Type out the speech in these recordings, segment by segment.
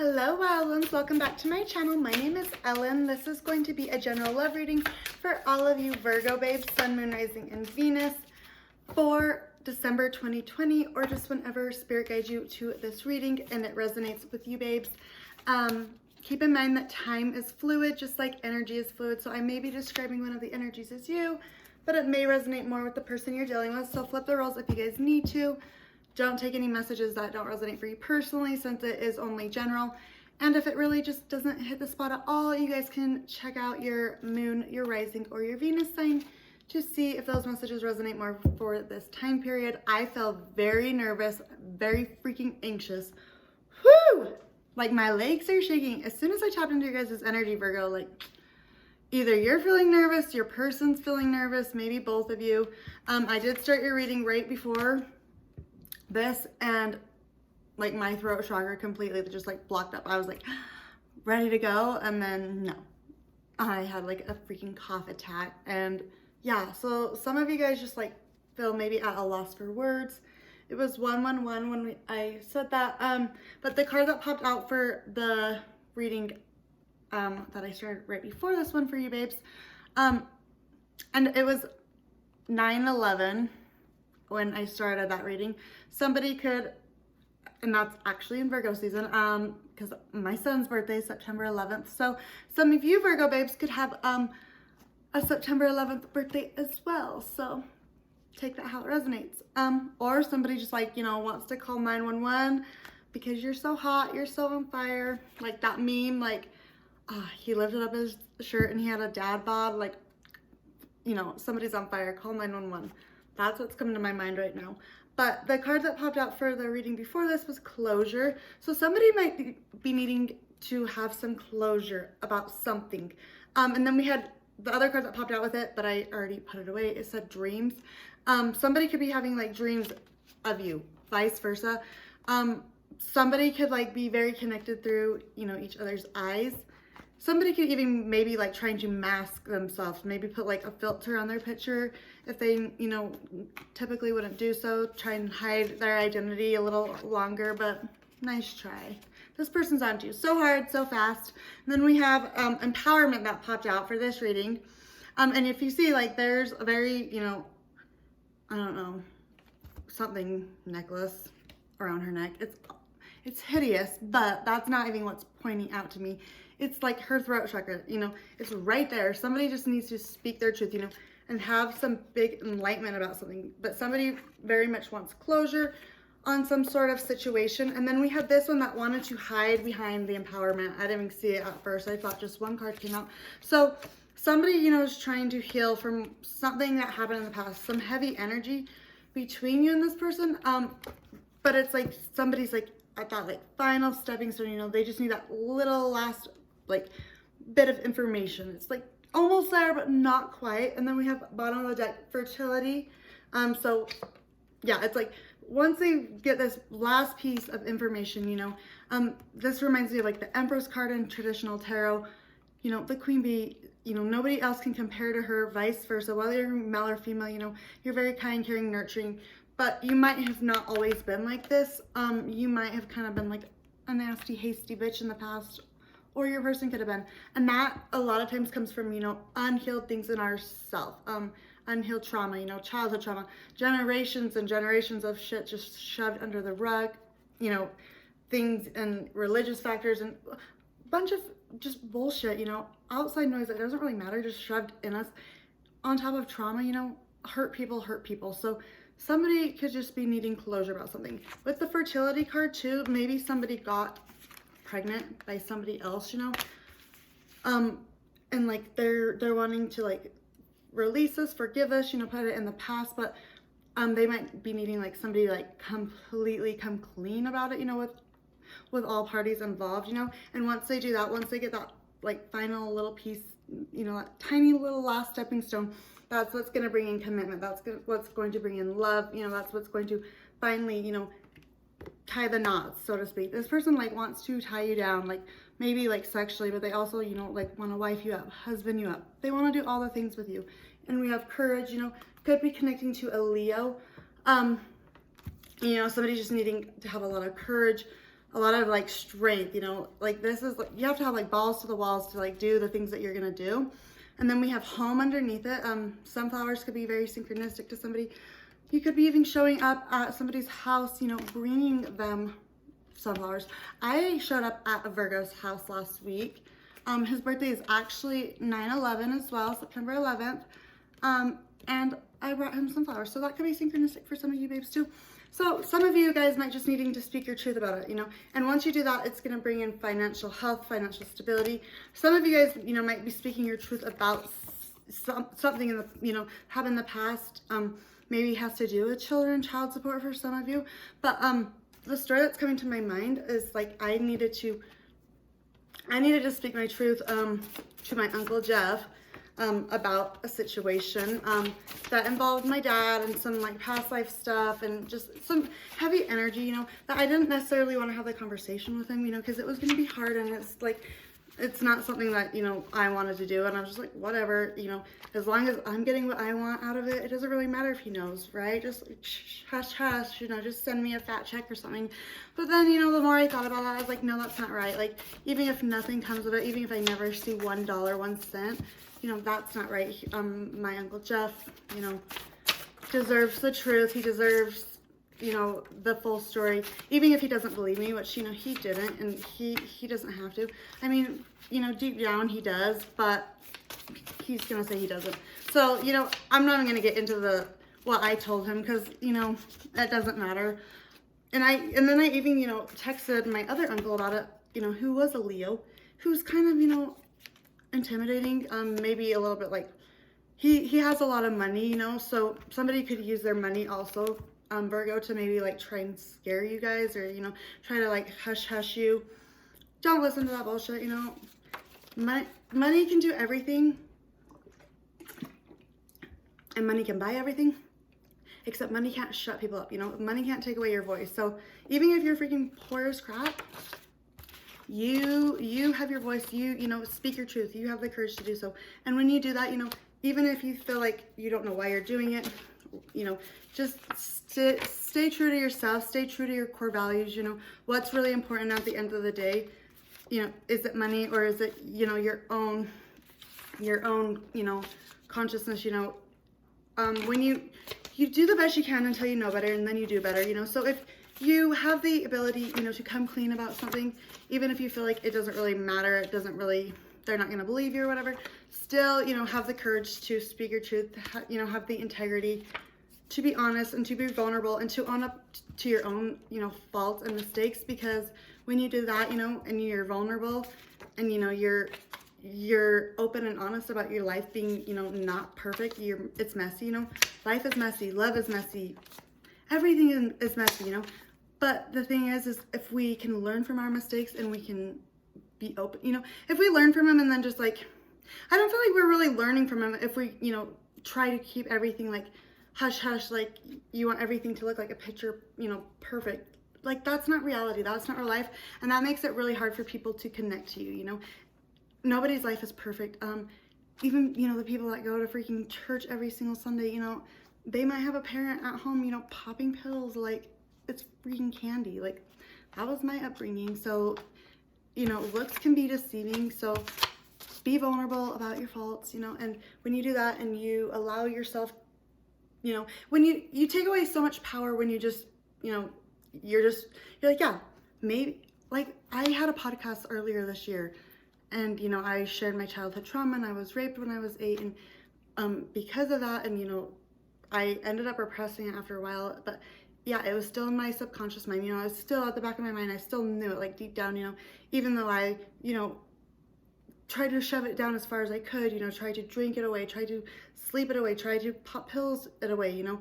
Hello wild ones, welcome back to my channel. My name is Ellen. This is going to be a general love reading for all of you Virgo babes, Sun, Moon, Rising, and Venus for December 2020, or just whenever Spirit guides you to this reading and it resonates with you babes. Keep in mind that time is fluid, just like energy is fluid. So I may be describing one of the energies as you, but it may resonate more with the person you're dealing with. So flip the roles if you guys need to. Don't take any messages that don't resonate for you personally, since it is only general. And if it really just doesn't hit the spot at all, you guys can check out your moon, your rising, or your Venus sign to see if those messages resonate more for this time period. I felt very nervous, very freaking anxious. Whoo! Like my legs are shaking. As soon as I tapped into your guys' energy, Virgo, like either you're feeling nervous, your person's feeling nervous, maybe both of you. I did start your reading right before this, and like my throat chakra completely just like blocked up. I was like ready to go, and then no, I had like a freaking cough attack. And yeah, so some of you guys just like feel maybe at a loss for words. It was 111 when I said that, but the card that popped out for the reading that I started right before this one for you babes, and it was 9/11 when I started that reading. Somebody could, and that's actually in Virgo season, because my son's birthday is September 11th. So some of you Virgo babes could have a September 11th birthday as well. So take that how it resonates. Or somebody just like, you know, wants to call 911 because you're so hot, you're so on fire. Like that meme, like, he lifted up his shirt and he had a dad bod, like, you know, somebody's on fire, call 911. That's what's coming to my mind right now. But the card that popped out for the reading before this was closure. So somebody might be needing to have some closure about something. And then we had the other card that popped out with it, but I already put it away. It said dreams. Somebody could be having like dreams of you, vice versa. Somebody could like be very connected through, you know, each other's eyes. Somebody could even maybe like trying to mask themselves, maybe put like a filter on their picture if they, you know, typically wouldn't do so, try and hide their identity a little longer, but nice try. This person's on to you so hard, so fast. And then we have empowerment that popped out for this reading. And if you see, like, there's a very, you know, I don't know, something necklace around her neck. It's hideous, but that's not even what's pointing out to me. It's like her throat chakra, you know, it's right there. Somebody just needs to speak their truth, you know, and have some big enlightenment about something. But somebody very much wants closure on some sort of situation. And then we have this one that wanted to hide behind the empowerment. I didn't even see it at first. I thought just one card came out. So somebody, you know, is trying to heal from something that happened in the past, some heavy energy between you and this person. But it's like somebody's like at that like final stepping stone, you know, they just need that little last like bit of information. It's like almost there, but not quite. And then we have bottom of the deck, fertility. So yeah, it's like once they get this last piece of information, you know, this reminds me of like the Empress card in traditional tarot. You know, the queen bee, you know, nobody else can compare to her, vice versa. Whether you're male or female, you know, you're very kind, caring, nurturing, but you might have not always been like this. You might have kind of been like a nasty, hasty bitch in the past, or your person could have been. And that a lot of times comes from, you know, unhealed things in ourself, unhealed trauma, you know, childhood trauma, generations and generations of shit just shoved under the rug, you know, things and religious factors and a bunch of just bullshit, you know, outside noise that doesn't really matter, just shoved in us on top of trauma, you know, hurt people. So somebody could just be needing closure about something. With the fertility card too, maybe somebody got pregnant by somebody else, you know, and like they're wanting to like release this, forgive us, you know, put it in the past, but they might be needing like somebody like completely come clean about it, you know, with all parties involved, you know. And once they do that, once they get that like final little piece, you know, that tiny little last stepping stone, that's what's going to bring in commitment. That's what's going to bring in love, you know. That's what's going to finally, you know, tie the knots, so to speak. This person like wants to tie you down, like maybe like sexually, but they also, you know, like want to wife you up, husband you up. They want to do all the things with you. And we have courage, you know, could be connecting to a Leo. You know, somebody just needing to have a lot of courage a lot of like strength, you know, like this is, you have to have like balls to the walls to like do the things that you're gonna do. And then we have home underneath it. Sunflowers could be very synchronistic to somebody. You could be even showing up at somebody's house, you know, bringing them sunflowers. I showed up at a Virgo's house last week. His birthday is actually 9/11 as well, September 11th. And I brought him sunflowers. So that could be synchronistic for some of you babes too. So some of you guys might just needing to speak your truth about it, you know, and once you do that, it's going to bring in financial health, financial stability. Some of you guys, you know, might be speaking your truth about something in the, you know, happened in the past. Maybe has to do with children, child support for some of you. But the story that's coming to my mind is like I needed to speak my truth to my Uncle Jeff about a situation that involved my dad and some like past life stuff and just some heavy energy, you know, that I didn't necessarily want to have the conversation with him, you know, because it was going to be hard and it's like, it's not something that, you know, I wanted to do. And I was just like, whatever, you know, as long as I'm getting what I want out of it, it doesn't really matter if he knows, right? Just like, hush, hush, you know, just send me a fat check or something. But then, you know, the more I thought about that, I was like, no, that's not right. Like, even if nothing comes of it, even if I never see $1, 1 cent, you know, that's not right. My Uncle Jeff, you know, deserves the truth. He deserves, you know, the full story, even if he doesn't believe me, which, you know, he didn't, and he doesn't have to. I mean, you know, deep down he does, but he's gonna say he doesn't. So, you know, I'm not even gonna get into what I told him, because, you know, that doesn't matter. And then I even, you know, texted my other uncle about it, you know, who was a Leo, who's kind of, you know, intimidating, maybe a little bit like, he has a lot of money, you know, so somebody could use their money also, Virgo, to maybe like try and scare you guys, or, you know, try to like hush you. Don't listen to that bullshit, you know. Money can do everything, and money can buy everything, except money can't shut people up, you know. Money can't take away your voice. So even if you're freaking poor as crap, you have your voice, you know, speak your truth. You have the courage to do so. And when you do that, you know, even if you feel like you don't know why you're doing it, you know, just stay true to yourself, stay true to your core values. You know, what's really important at the end of the day, you know, is it money, or is it, you know, your own, you know, consciousness, you know. When you do the best you can until you know better, and then you do better, you know. So if you have the ability, you know, to come clean about something, even if you feel like it doesn't really matter, it doesn't really, they're not going to believe you or whatever, still, you know, have the courage to speak your truth, you know, have the integrity to be honest and to be vulnerable and to own up to your own, you know, faults and mistakes. Because when you do that, you know, and you're vulnerable and, you know, you're open and honest about your life being, you know, not perfect, it's messy, you know, life is messy, love is messy, everything is messy, you know. But the thing is if we can learn from our mistakes and we can be open, you know, if we learn from them and then just like, I don't feel like we're really learning from them if we, you know, try to keep everything like hush hush, like you want everything to look like a picture, you know, perfect. Like that's not reality, that's not our life, and that makes it really hard for people to connect to you, you know. Nobody's life is perfect. Even, you know, the people that go to freaking church every single Sunday, you know, they might have a parent at home, you know, popping pills like it's freaking candy. Like that was my upbringing. So, you know, looks can be deceiving. So be vulnerable about your faults, you know, and when you do that and you allow yourself, you know, when you take away so much power when you just, you know, you're like, yeah, maybe, like I had a podcast earlier this year, and, you know, I shared my childhood trauma, and I was raped when I was 8, and because of that, and, you know, I ended up repressing it after a while, but yeah, it was still in my subconscious mind, you know, I was still at the back of my mind, I still knew it, like deep down, you know, even though I, you know, tried to shove it down as far as I could, you know, tried to drink it away, tried to sleep it away, tried to pop pills it away, you know,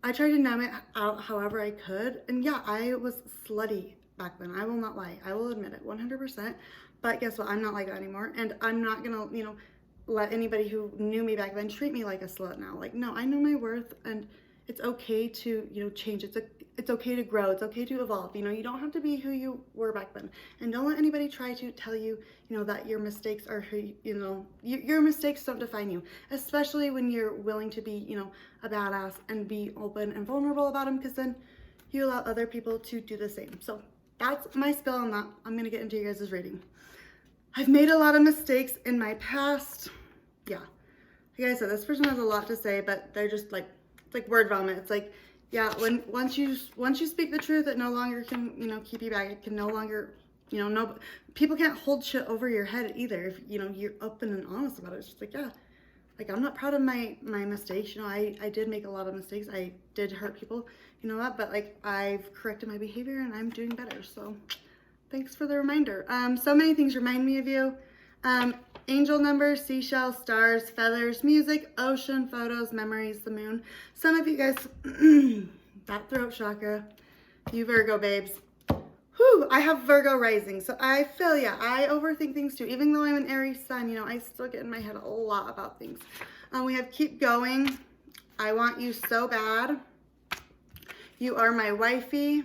I tried to numb it out however I could, and yeah, I was slutty back then, I will not lie, I will admit it, 100%, but guess what, I'm not like that anymore, and I'm not gonna, you know, let anybody who knew me back then treat me like a slut now. Like, no, I know my worth, and it's okay to, you know, change. It's okay to grow. It's okay to evolve. You know, you don't have to be who you were back then. And don't let anybody try to tell you, you know, that your mistakes are who, you know, your mistakes don't define you. Especially when you're willing to be, you know, a badass and be open and vulnerable about them, because then you allow other people to do the same. So that's my spill on that. I'm going to get into your guys' reading. I've made a lot of mistakes in my past. Yeah. Like I said, this person has a lot to say, but they're just like, it's like word vomit. It's like, yeah, once you speak the truth, it no longer can, you know, keep you back. It can no longer, you know, no, people can't hold shit over your head either. If, you know, you're open and honest about it. It's just like, yeah, like, I'm not proud of my mistakes. You know, I did make a lot of mistakes. I did hurt people, you know that, but like, I've corrected my behavior and I'm doing better. So thanks for the reminder. So many things remind me of you. Angel numbers, seashells, stars, feathers, music, ocean, photos, memories, the moon. Some of you guys, that throat chakra, you Virgo babes. Whew, I have Virgo rising, so I feel ya. I overthink things too. Even though I'm an Aries sun, you know, I still get in my head a lot about things. We have keep going. I want you so bad. You are my wifey.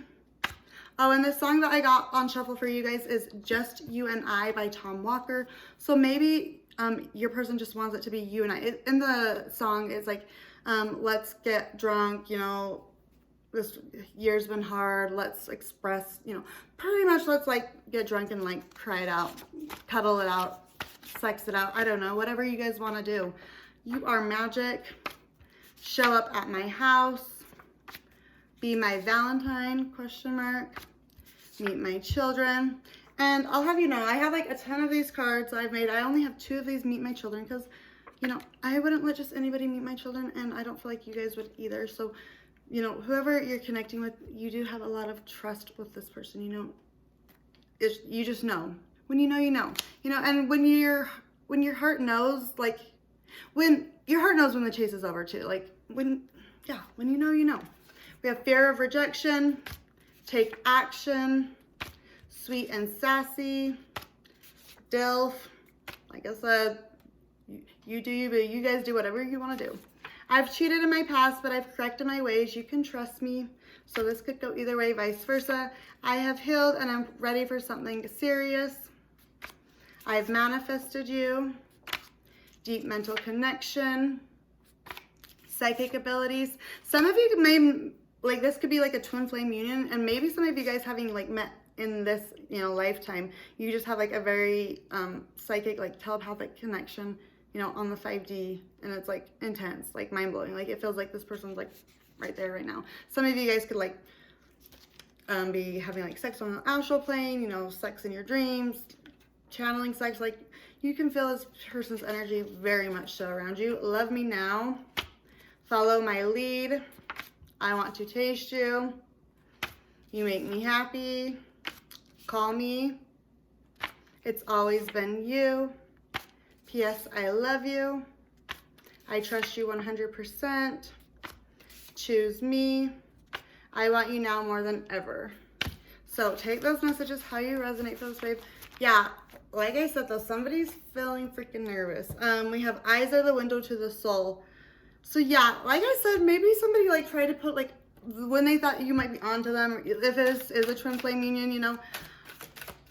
Oh, and the song that I got on shuffle for you guys is Just You and I by Tom Walker. So maybe your person just wants it to be you and I. In the song, it's like, let's get drunk, you know, this year's been hard, let's express, you know, pretty much let's like get drunk and like cry it out, cuddle it out, sex it out, I don't know, whatever you guys want to do. You are magic. Show up at my house. Be my Valentine, question mark. Meet my children. And I'll have you know, I have like a ton of these cards I've made. I only have 2 of these meet my children because, you know, I wouldn't let just anybody meet my children, and I don't feel like you guys would either. So, you know, whoever you're connecting with, you do have a lot of trust with this person, you know. You just know. When you know, you know. You know, and when your heart knows, like, when your heart knows when the chase is over too. Like, when you know, you know. We have fear of rejection, take action, sweet and sassy, DILF. Like I said, you do you, but you guys do whatever you want to do. I've cheated in my past, but I've corrected my ways. You can trust me. So this could go either way, vice versa. I have healed and I'm ready for something serious. I've manifested you. Deep mental connection. Psychic abilities. Some of you may, like, this could be like a twin flame union, and maybe some of you guys having like met in this, you know, lifetime, you just have like a very psychic, like telepathic connection, you know, on the 5D, and it's like intense, like mind-blowing. Like, it feels like this person's like right there right now. Some of you guys could like be having like sex on the astral plane, you know, sex in your dreams, channeling sex. Like, you can feel this person's energy very much so around you. Love me now. Follow my lead. I want to taste you. You make me happy. Call me. It's always been you. P.S. I love you. I trust you 100%. Choose me. I want you now more than ever. So take those messages how you resonate for this, babe. Yeah, like I said though, somebody's feeling freaking nervous. We have eyes are the window to the soul. So yeah, like I said, maybe somebody like tried to put like, when they thought you might be onto them, if it is a twin flame union, you know,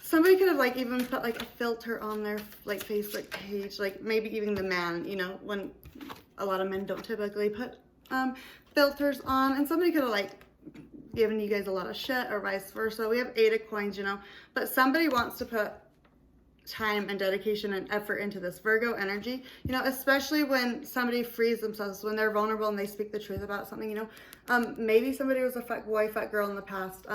somebody could have like even put like a filter on their like Facebook page, like maybe even the man, you know, when a lot of men don't typically put filters on, and somebody could have like given you guys a lot of shit or vice versa. We have 8 of coins, you know, but somebody wants to put time and dedication and effort into this Virgo energy, you know, especially when somebody frees themselves, when they're vulnerable and they speak the truth about something, you know. Maybe somebody was a fuck boy, fuck girl in the past,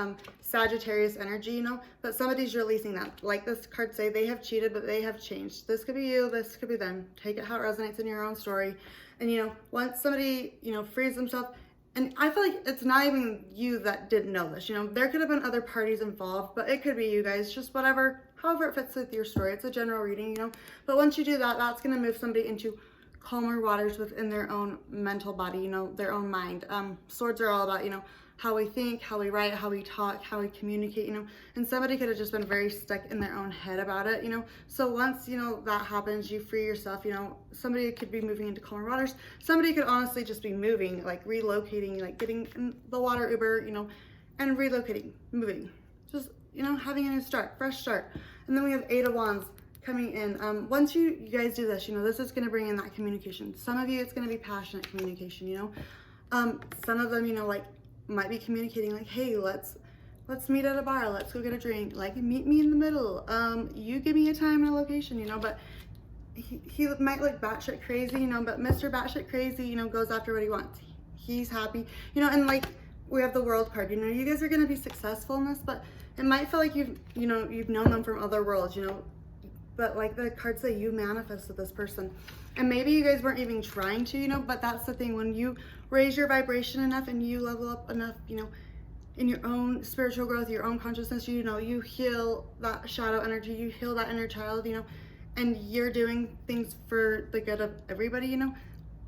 Sagittarius energy, you know, but somebody's releasing that. Like this card say, they have cheated, but they have changed. This could be you, this could be them. Take it how it resonates in your own story. And, you know, once somebody, you know, frees themselves, and I feel like it's not even you that didn't know this, you know, there could have been other parties involved, but it could be you guys, just whatever, however it fits with your story. It's a general reading, you know, but once you do that, that's going to move somebody into calmer waters within their own mental body, you know, their own mind. Swords are all about, you know, how we think, how we write, how we talk, how we communicate, you know, and somebody could have just been very stuck in their own head about it, you know. So once, you know, that happens, you free yourself, you know, somebody could be moving into calmer waters. Somebody could honestly just be moving, like relocating, like getting in the water Uber, you know, and relocating, moving, just, you know, having a new start, fresh start. And then we have 8 of Wands coming in. Once you guys do this, you know, this is going to bring in that communication. Some of you, it's going to be passionate communication, you know. Some of them, you know, like, might be communicating like, hey, let's let's meet at a bar, let's go get a drink, like meet me in the middle, you give me a time and a location, you know, but he might look batshit crazy, you know, but Mr. Batshit Crazy, you know, goes after what he wants. He's happy, you know, and like we have the World card, you know, you guys are going to be successful in this, but it might feel like you've known them from other worlds, you know, but like the cards say, you manifested this person, and maybe you guys weren't even trying to, you know, but that's the thing, when you raise your vibration enough and you level up enough, you know, in your own spiritual growth, your own consciousness, you know, you heal that shadow energy, you heal that inner child, you know, and you're doing things for the good of everybody, you know,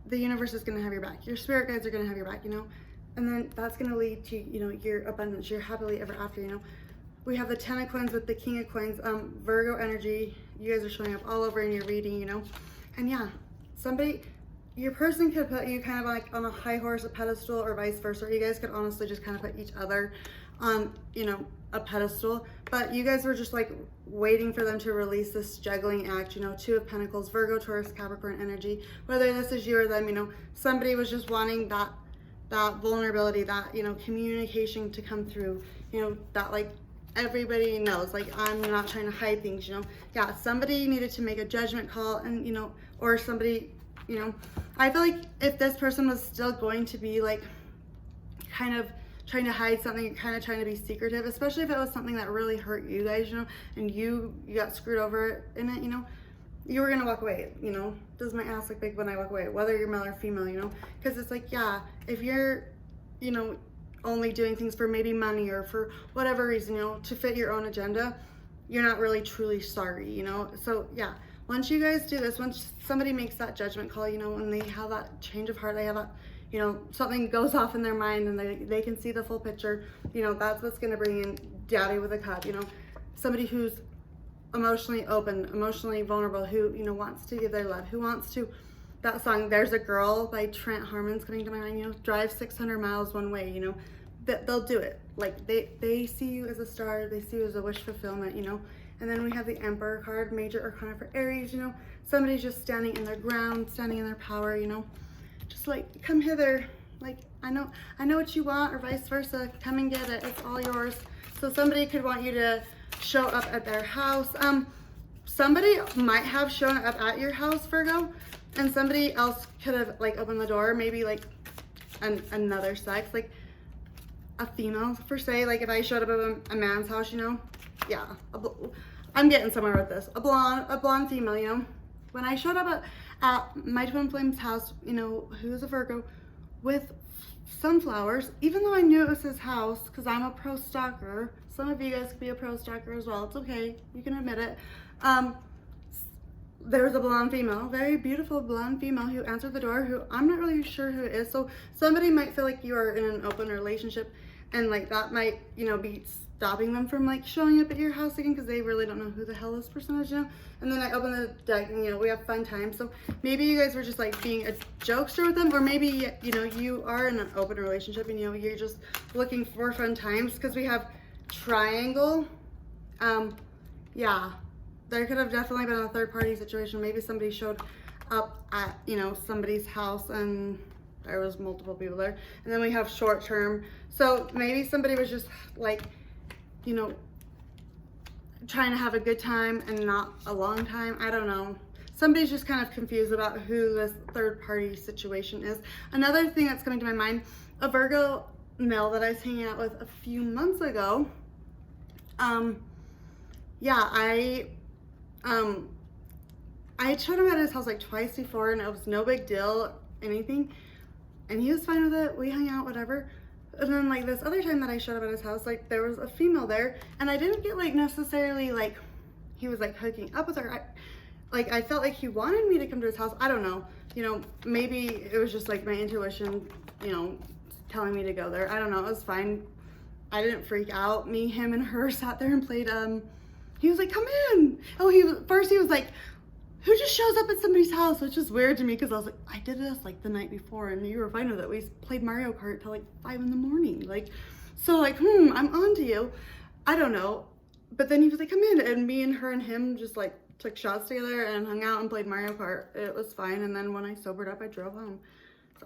the universe is going to have your back. Your spirit guides are going to have your back, you know, and then that's going to lead to, you know, your abundance, your happily ever after, you know. We have the 10 of coins with the King of coins, Virgo energy. You guys are showing up all over in your reading, you know, and yeah, your person could put you kind of like on a high horse, a pedestal, or vice versa. You guys could honestly just kind of put each other on, you know, a pedestal, but you guys were just like waiting for them to release this juggling act, you know, 2 of Pentacles, Virgo, Taurus, Capricorn energy. Whether this is you or them, you know, somebody was just wanting that vulnerability, that, you know, communication to come through, you know, that like everybody knows, like I'm not trying to hide things, you know. Yeah, somebody needed to make a judgment call, and, you know, or somebody, you know, I feel like if this person was still going to be like kind of trying to hide something, kind of trying to be secretive, especially if it was something that really hurt you guys, you know, and you got screwed over in it, you know, you were gonna walk away, you know. Does my ass look big when I walk away, whether you're male or female, you know, because it's like, yeah, if you're, you know, only doing things for maybe money or for whatever reason, you know, to fit your own agenda, you're not really truly sorry, you know. So yeah, once you guys do this, once somebody makes that judgment call, you know, and they have that change of heart, they have that, you know, something goes off in their mind and they can see the full picture, you know, that's what's going to bring in Daddy with a cup, you know, somebody who's emotionally open, emotionally vulnerable, who, you know, wants to give their love, who wants to, that song, There's a Girl by Trent Harmon's coming to my mind, you know, drive 600 miles one way, you know, that they'll do it. Like they see you as a star, they see you as a wish fulfillment, you know. And then we have the Emperor card, major arcana for Aries, you know, somebody's just standing in their ground, standing in their power, you know, just like, come hither, like, I know what you want, or vice versa, come and get it, it's all yours. So somebody could want you to show up at their house. Somebody might have shown up at your house, Virgo, and somebody else could have like opened the door, maybe like another sex, like a female per se. Like if I showed up at a man's house, you know, yeah, I'm getting somewhere with this. A blonde female, you know. When I showed up at my twin flame's house, you know, who's a Virgo, with sunflowers, even though I knew it was his house, because I'm a pro stalker. Some of you guys could be a pro stalker as well. It's okay, you can admit it. There was a blonde female, very beautiful blonde female, who answered the door, who I'm not really sure who it is. So somebody might feel like you are in an open relationship, and like that might, you know, be stopping them from like showing up at your house again, because they really don't know who the hell this person is, you know. And then I open the deck and, you know, we have fun times. So maybe you guys were just like being a jokester with them, or maybe, you know, you are in an open relationship and, you know, you're just looking for fun times, because we have triangle. Yeah, there could have definitely been a third party situation. Maybe somebody showed up at, you know, somebody's house and there was multiple people there. And then we have short term. So maybe somebody was just like, you know, trying to have a good time and not a long time. I don't know. Somebody's just kind of confused about who this third party situation is. Another thing that's coming to my mind, a Virgo male that I was hanging out with a few months ago. Yeah, I showed him at his house like twice before, and it was no big deal, anything. And he was fine with it. We hung out, whatever. And then like this other time that I showed up at his house, like there was a female there, and I didn't get like necessarily like he was like hooking up with her. I felt like he wanted me to come to his house. I don't know. You know, maybe it was just like my intuition, you know, telling me to go there. I don't know. It was fine. I didn't freak out. Me, him, and her sat there and played. He was like, come in. Oh, he was like, who just shows up at somebody's house? Which is weird to me, because I was like, I did this like the night before and you were fine with it. We played Mario Kart till like 5 in the morning. Like, so like, I'm on to you. I don't know. But then he was like, come in. And me and her and him just like took shots together and hung out and played Mario Kart. It was fine. And then when I sobered up, I drove home.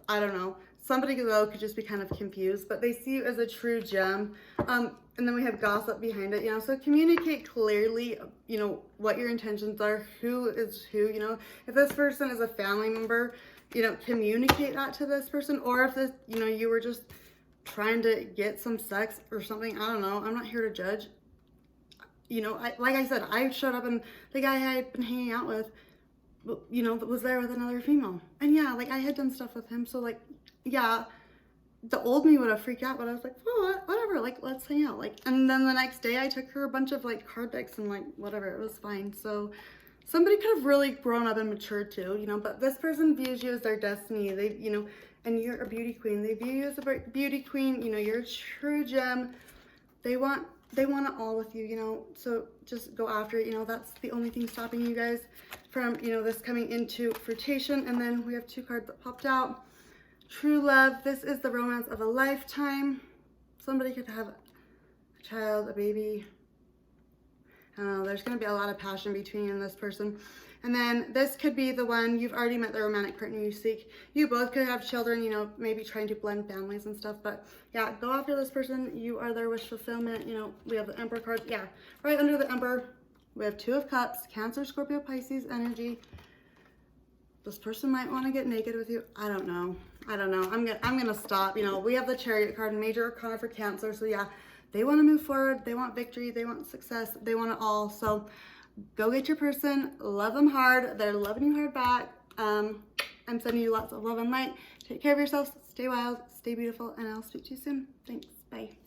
I don't know. Somebody though could just be kind of confused, but they see you as a true gem. And then we have gossip behind it, you know, so communicate clearly, you know, what your intentions are, who is who, you know, if this person is a family member, you know, communicate that to this person, or if this, you know, you were just trying to get some sex or something, I don't know, I'm not here to judge. You know, like I said, I showed up and the guy I had been hanging out with, you know, was there with another female. And yeah, like I had done stuff with him, so like, yeah, the old me would have freaked out, but I was like, oh, whatever, like, let's hang out. Like, and then the next day I took her a bunch of like card decks and like whatever, it was fine. So somebody could have really grown up and matured too, you know, but this person views you as their destiny. They, you know, and you're a beauty queen. They view you as a beauty queen, you know, you're a true gem. They want it all with you, you know, so just go after it. You know, that's the only thing stopping you guys from, you know, this coming into flirtation. And then we have 2 cards that popped out. True love. This is the romance of a lifetime. Somebody could have a child, a baby. I don't know, there's going to be a lot of passion between you and this person. And then this could be the one, you've already met the romantic partner you seek. You both could have children, you know, maybe trying to blend families and stuff. But yeah, go after this person. You are their wish fulfillment. You know, we have the Emperor card. Yeah, right under the Emperor, we have 2 of Cups, Cancer, Scorpio, Pisces energy. This person might want to get naked with you. I don't know. I'm gonna stop. You know, we have the Chariot card, Major Arcana for Cancer. So yeah, they want to move forward. They want victory. They want success. They want it all. So go get your person. Love them hard. They're loving you hard back. I'm sending you lots of love and light. Take care of yourselves. Stay wild. Stay beautiful. And I'll speak to you soon. Thanks. Bye.